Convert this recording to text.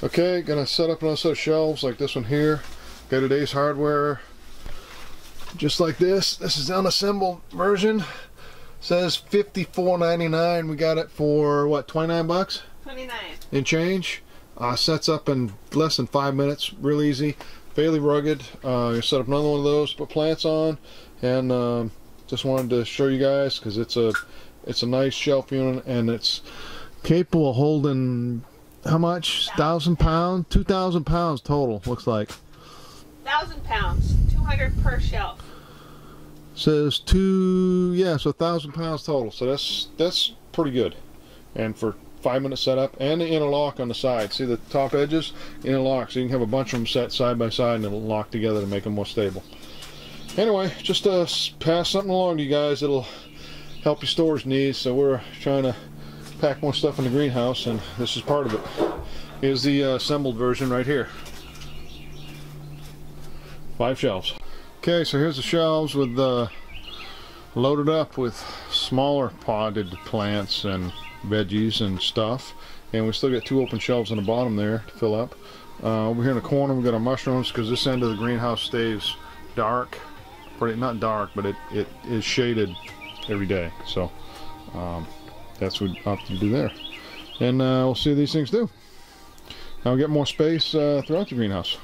Okay, gonna set up another set of shelves like this one here. Got today's hardware just like this. This is the unassembled version. Says $54.99. We got it for what, 29 bucks? 29 and change. Sets up in less than 5 minutes. Real easy, fairly rugged. You set up another one of those, put plants on, and just wanted to show you guys because it's a nice shelf unit, and it's capable of holding how much? 1,000 pounds? 2,000 pounds total, looks like. 1,000 pounds, 200 per shelf. Says yeah, so 1,000 pounds total. So that's pretty good. And for 5-minute setup, and the interlock on the side. See the top edges? Interlock, so you can have a bunch of them set side by side and it'll lock together to make them more stable. Anyway, just to pass something along to you guys, it'll help your storage needs. So we're trying to pack more stuff in the greenhouse, and this is part of it. Here's the assembled version right here. 5 shelves. Okay, so here's the shelves with loaded up with smaller potted plants and veggies and stuff, and we still got 2 open shelves on the bottom there to fill up. Over here in the corner we got our mushrooms, because this end of the greenhouse stays dark. Pretty, not dark, but it is shaded every day, so that's what you do there. And we'll see what these things do. Now we'll get more space throughout the greenhouse.